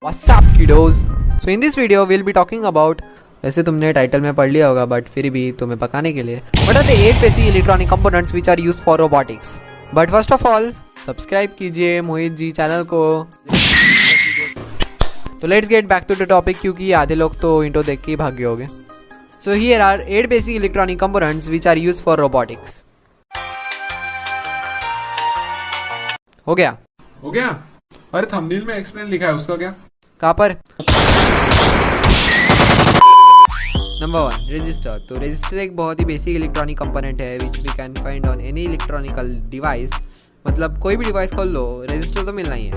What's up kiddos? So in this video we'll be talking about, वैसे तुमने title में पढ़ लिया होगा बट फिर भी तुम्हें पकाने के लिए, what are the 8 basic electronic components which are used for robotics. But first of all subscribe कीजिए मोहित जी चैनल को. तो let's get back to the topic क्योंकि आधे लोग तो इंट्रो देख के ही भाग गए होंगे. So here are 8 basic electronic components which are used for robotics. हो गया? अरे थंबनेल में एक्सप्लेन लिखा है, उसका क्या? कहाँ पर? Number 1 register. तो रजिस्टर एक बहुत ही बेसिक इलेक्ट्रॉनिक कंपोनेंट है which we can find on any electronical device. मतलब कोई भी डिवाइस खोल लो रजिस्टर तो मिलना ही है.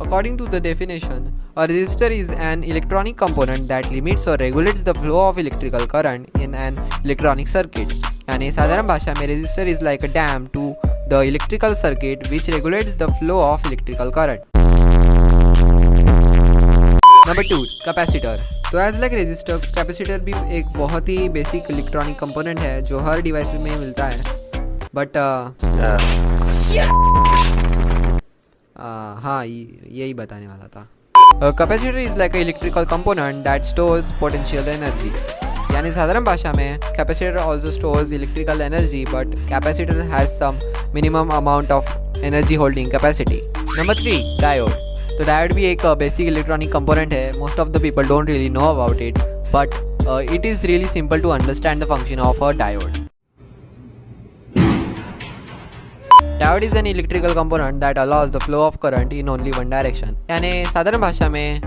According to the definition, a resistor is an electronic component that limits or regulates the flow of electrical current in an electronic circuit. यानी साधारण भाषा में resistor is like a dam to the electrical circuit which regulates the flow of electrical current. Number 2 capacitor. तो as like resistor capacitor भी एक बहुत ही basic electronic component है जो हर डिवाइस में मिलता है. बट हाँ यही बताने वाला था. Capacitor is like electrical component that stores potential energy. यानी साधारण भाषा में capacitor also stores electrical energy but capacitor has some minimum amount of energy holding capacity. Number 3 diode. तो डायोड भी एक बेसिक इलेक्ट्रॉनिक कंपोनेंट है. Most of the people don't really know about it but it is really simple to understand the function of a diode. Diode is an electrical component that allows the flow of current in only one direction. यानी साधारण भाषा में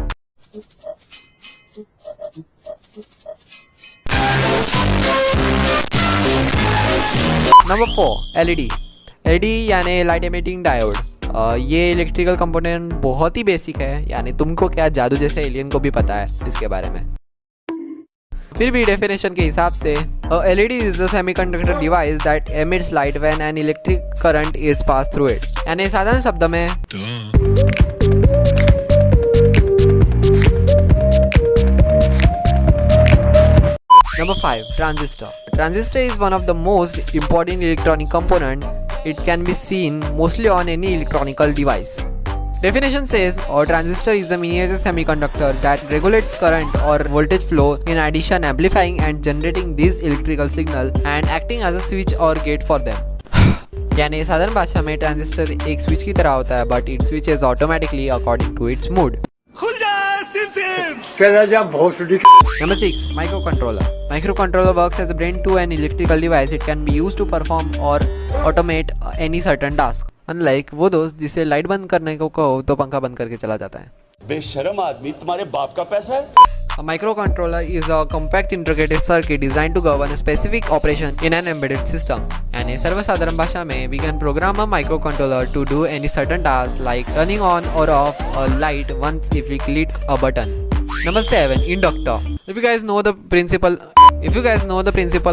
number 4 LED. LED यानी light emitting diode. ये electrical component बहुत ही basic है. यानी तुमको क्या जादू जैसे एलियन को भी पता है इसके बारे में. फिर भी डेफिनेशन के हिसाब से LED is a semiconductor device that emits light when an electric current is passed through it. यानी साधारण शब्द में Number 5 transistor. Transistor is one of the most important electronic component. It can be seen mostly on any electronical device. Definition says a transistor is a miniature semiconductor that regulates current or voltage flow, in addition amplifying and generating these electrical signal and acting as a switch or gate for them. यानी साधारण भाषा में transistor एक switch की तरह होता है but it switches automatically according to its mood. Number 6 microcontroller. Microcontroller works as a brain to an electrical device. It can be used to perform or automate any certain task. Unlike वो दोस्त जिसे light बंद करने को कहो तो पंखा बंद करके चला जाता है. बेशरम आदमी, तुम्हारे बाप का पैसा है. A microcontroller is a compact integrated circuit designed to govern a specific operation in an embedded system. यानी सर्वसाधारण भाषा में we can program a microcontroller to do any certain task like turning on or off a light once if we click a button. Number 7 inductor. If you guys know the principle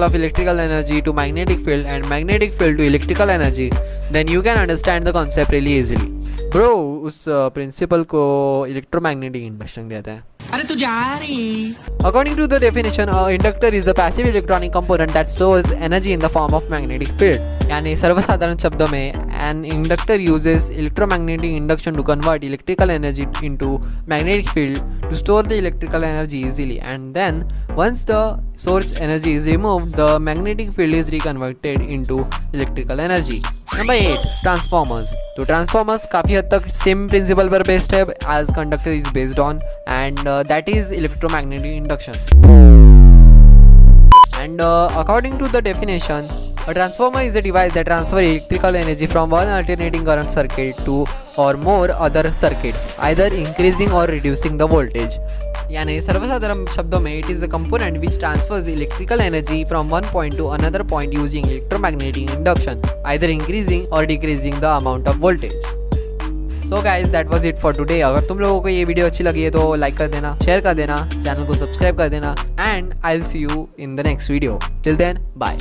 of electrical energy to magnetic field and magnetic field to electrical energy, then you can understand the concept really easily. Bro, उस principal को electromagnetic induction कहते हैं. अरे तू जा रही. According to the definition, a inductor is a passive electronic component that stores energy in the form of magnetic field. यानी सर्वसाधारण शब्दों में an inductor uses electromagnetic induction to convert electrical energy into magnetic field to store the electrical energy easily, and then once the source energy is removed, the magnetic field is reconverted into electrical energy. Number 8 transformers. तो transformers काफ़ी हद तक same principle पर based है as conductor is based on, and that is electromagnetic induction. And according to the definition, a transformer is a device that transfers electrical energy from one alternating current circuit to or more other circuits, either increasing or reducing the voltage. यानी सर्वसाधारण शब्दों में it is a component which transfers electrical energy from one point to another point using electromagnetic induction, either increasing or decreasing the amount of voltage. So guys, that was it for today. अगर तुम लोगों को ये video अच्छी लगी है तो like कर देना, शेयर कर देना, चैनल को सब्सक्राइब कर देना, and I'll see you in the next video. Till then, bye.